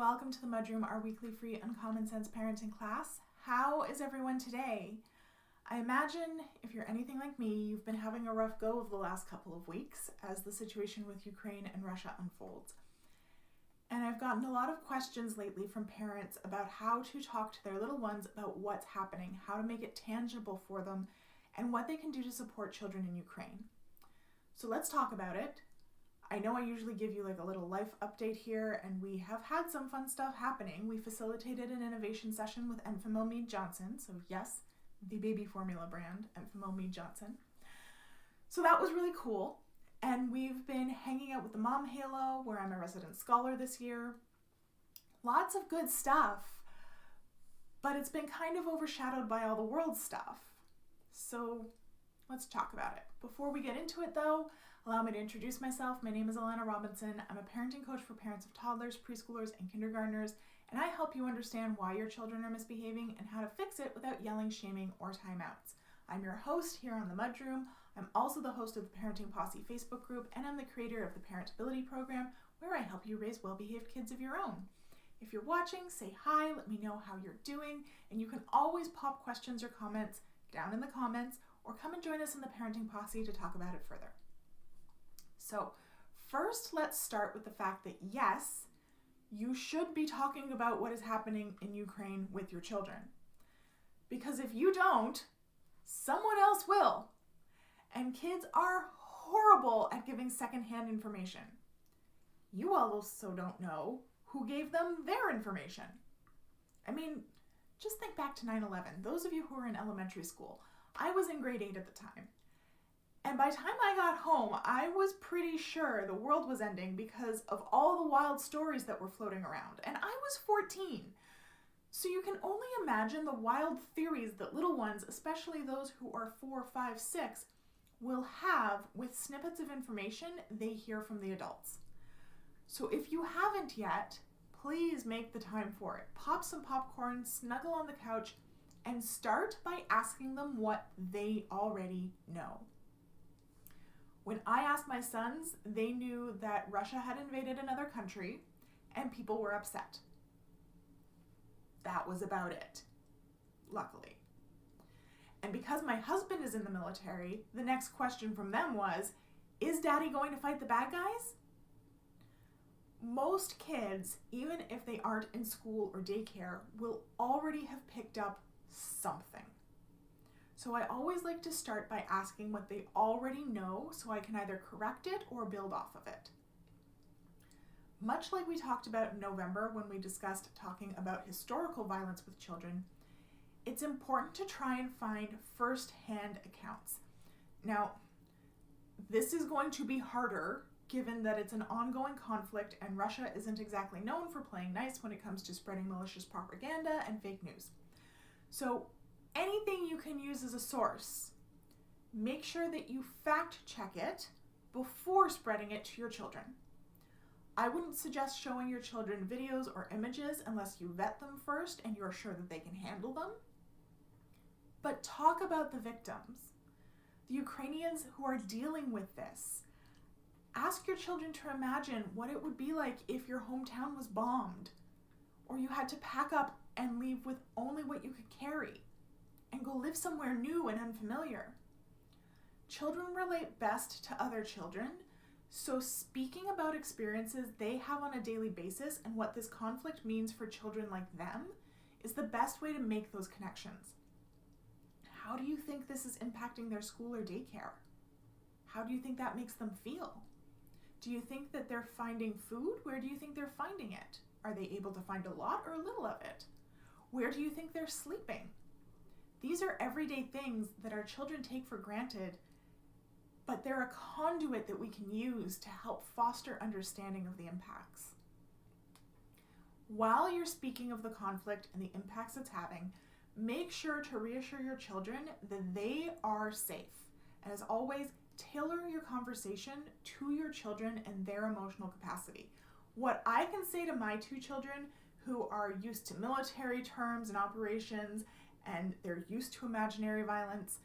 welcome to the MudRoom, our weekly free Uncommon Sense parenting class. How is everyone today? I imagine if you're anything like me, you've been having a rough go of the last couple of weeks as the situation with Ukraine and Russia unfolds. And I've gotten a lot of questions lately from parents about how to talk to their little ones about what's happening, how to make it tangible for them, and what they can do to support children in Ukraine. So let's talk about it. I know I usually give you like a little life update here, and we have had some fun stuff happening. We facilitated an innovation session with Enfamil Mead Johnson. So yes, the baby formula brand, Enfamil Mead Johnson. So that was really cool. And we've been hanging out with the Mom Halo, where I'm a resident scholar this year. Lots of good stuff, but it's been kind of overshadowed by all the world stuff. So let's talk about it. Before we get into it though, allow me to introduce myself. My name is Alana Robinson. I'm a parenting coach for parents of toddlers, preschoolers, and kindergartners, and I help you understand why your children are misbehaving and how to fix it without yelling, shaming, or timeouts. I'm your host here on the MudRoom. I'm also the host of the Parenting Posse Facebook group, and I'm the creator of the Parentability program, where I help you raise well-behaved kids of your own. If you're watching, say hi, let me know how you're doing, and you can always pop questions or comments down in the comments, or come and join us in the Parenting Posse to talk about it further. So first, let's start with the fact that yes, you should be talking about what is happening in Ukraine with your children. Because if you don't, someone else will. And kids are horrible at giving secondhand information. You also don't know who gave them their information. I mean, just think back to 9/11. Those of you who are in elementary school, I was in grade 8 at the time. And by the time I got home, I was pretty sure the world was ending because of all the wild stories that were floating around. And I was 14. So you can only imagine the wild theories that little ones, especially those who are 4, 5, 6, will have with snippets of information they hear from the adults. So if you haven't yet, please make the time for it. Pop some popcorn, snuggle on the couch, and start by asking them what they already know. When I asked my sons, they knew that Russia had invaded another country and people were upset. That was about it, luckily. And because my husband is in the military, the next question from them was, is Daddy going to fight the bad guys? Most kids, even if they aren't in school or daycare, will already have picked up something. So I always like to start by asking what they already know so I can either correct it or build off of it. Much like we talked about in November when we discussed talking about historical violence with children, it's important to try and find first-hand accounts. Now, this is going to be harder given that it's an ongoing conflict and Russia isn't exactly known for playing nice when it comes to spreading malicious propaganda and fake news. So anything you can use as a source, make sure that you fact check it before spreading it to your children. I wouldn't suggest showing your children videos or images unless you vet them first and you're sure that they can handle them. But talk about the victims, the Ukrainians who are dealing with this. Ask your children to imagine what it would be like if your hometown was bombed, or you had to pack up and leave with only what you could carry, and go live somewhere new and unfamiliar. Children relate best to other children, so speaking about experiences they have on a daily basis and what this conflict means for children like them is the best way to make those connections. How do you think this is impacting their school or daycare? How do you think that makes them feel? Do you think that they're finding food? Where do you think they're finding it? Are they able to find a lot or a little of it? Where do you think they're sleeping? These are everyday things that our children take for granted, but they're a conduit that we can use to help foster understanding of the impacts. While you're speaking of the conflict and the impacts it's having, make sure to reassure your children that they are safe. And as always, tailor your conversation to your children and their emotional capacity. What I can say to my 2 children who are used to military terms and operations and they're used to imaginary violence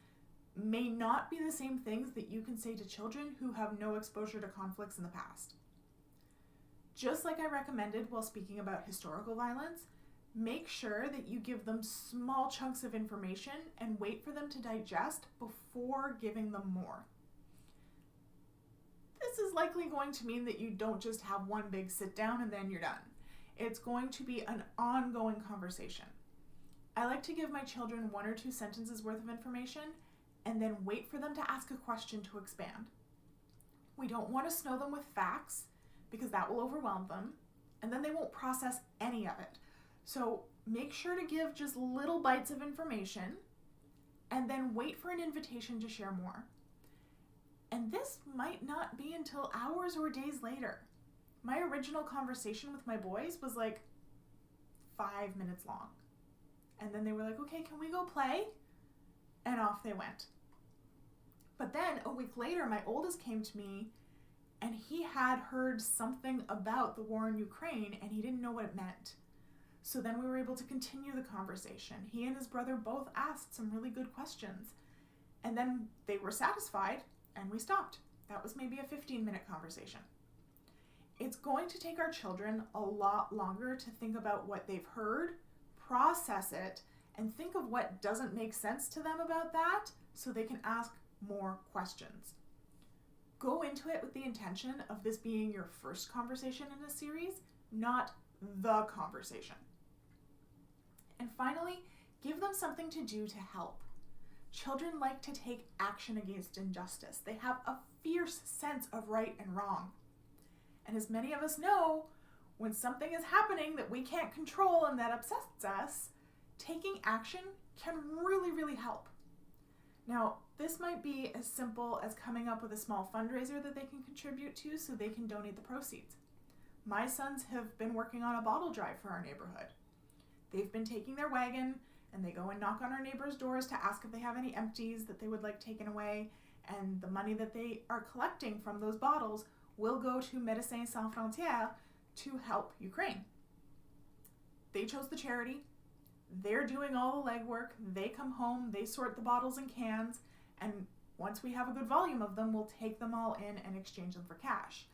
may not be the same things that you can say to children who have no exposure to conflicts in the past. Just like I recommended while speaking about historical violence, make sure that you give them small chunks of information and wait for them to digest before giving them more. This is likely going to mean that you don't just have one big sit down and then you're done. It's going to be an ongoing conversation. I like to give my children 1 or 2 sentences worth of information and then wait for them to ask a question to expand. We don't want to snow them with facts because that will overwhelm them and then they won't process any of it. So make sure to give just little bites of information and then wait for an invitation to share more. And this might not be until hours or days later. My original conversation with my boys was like 5 minutes long. And then they were like, okay, can we go play? And off they went. But then a week later, my oldest came to me and he had heard something about the war in Ukraine and he didn't know what it meant. So then we were able to continue the conversation. He and his brother both asked some really good questions. And then they were satisfied and we stopped. That was maybe a 15-minute conversation. It's going to take our children a lot longer to think about what they've heard, process it, and think of what doesn't make sense to them about that so they can ask more questions. Go into it with the intention of this being your first conversation in a series, not the conversation. And finally, give them something to do to help. Children like to take action against injustice. They have a fierce sense of right and wrong. And as many of us know, when something is happening that we can't control and that upsets us, taking action can really, really help. Now, this might be as simple as coming up with a small fundraiser that they can contribute to so they can donate the proceeds. My sons have been working on a bottle drive for our neighborhood. They've been taking their wagon and they go and knock on our neighbors' doors to ask if they have any empties that they would like taken away, and the money that they are collecting from those bottles will go to Médecins Sans Frontières to help Ukraine. They chose the charity. They're doing all the legwork. They come home, they sort the bottles and cans, and once we have a good volume of them, we'll take them all in and exchange them for cash.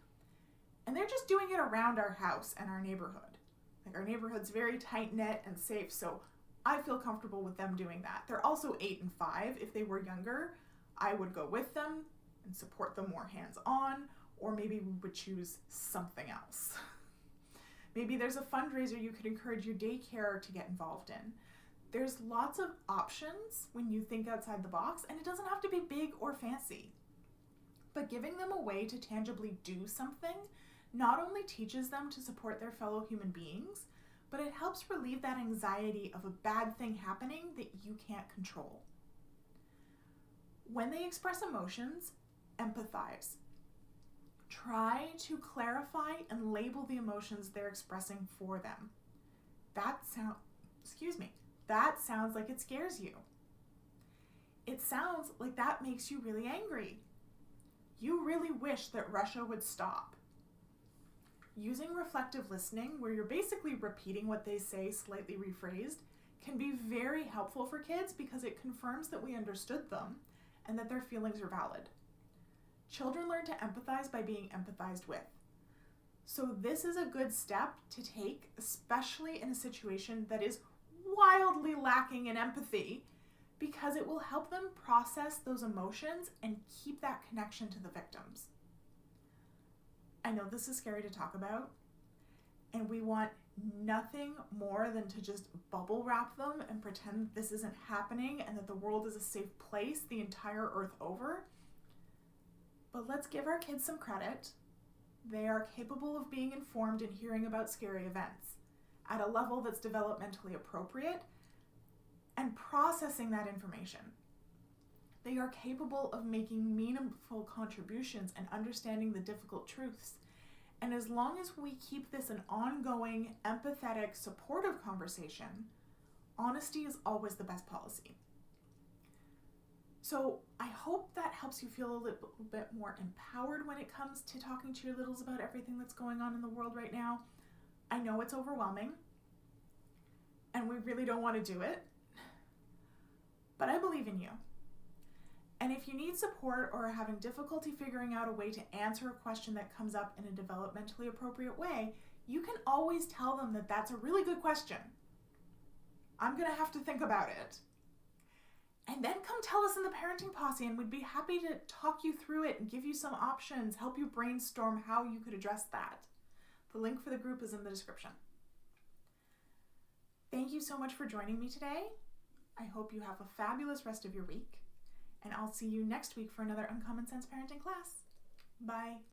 And they're just doing it around our house and our neighborhood. Like, our neighborhood's very tight-knit and safe, so I feel comfortable with them doing that. They're also 8 and 5. If they were younger, I would go with them and support them more hands-on, or maybe we would choose something else. Maybe there's a fundraiser you could encourage your daycare to get involved in. There's lots of options when you think outside the box, and it doesn't have to be big or fancy. But giving them a way to tangibly do something not only teaches them to support their fellow human beings, but it helps relieve that anxiety of a bad thing happening that you can't control. When they express emotions, empathize. Try to clarify and label the emotions they're expressing for them. That sounds like it scares you. It sounds like that makes you really angry. You really wish that Russia would stop. Using reflective listening, where you're basically repeating what they say slightly rephrased, can be very helpful for kids because it confirms that we understood them and that their feelings are valid. Children learn to empathize by being empathized with. So this is a good step to take, especially in a situation that is wildly lacking in empathy, because it will help them process those emotions and keep that connection to the victims. I know this is scary to talk about, and we want nothing more than to just bubble wrap them and pretend this isn't happening and that the world is a safe place the entire earth over. But let's give our kids some credit. They are capable of being informed and hearing about scary events at a level that's developmentally appropriate and processing that information. They are capable of making meaningful contributions and understanding the difficult truths. And as long as we keep this an ongoing, empathetic, supportive conversation, honesty is always the best policy. So I hope that helps you feel a little bit more empowered when it comes to talking to your littles about everything that's going on in the world right now. I know it's overwhelming, and we really don't want to do it, but I believe in you. And if you need support or are having difficulty figuring out a way to answer a question that comes up in a developmentally appropriate way, you can always tell them that that's a really good question. I'm going to have to think about it. And then come tell us in the parenting posse, and we'd be happy to talk you through it and give you some options, help you brainstorm how you could address that. The link for the group is in the description. Thank you so much for joining me today. I hope you have a fabulous rest of your week, and I'll see you next week for another Uncommon Sense Parenting class. Bye.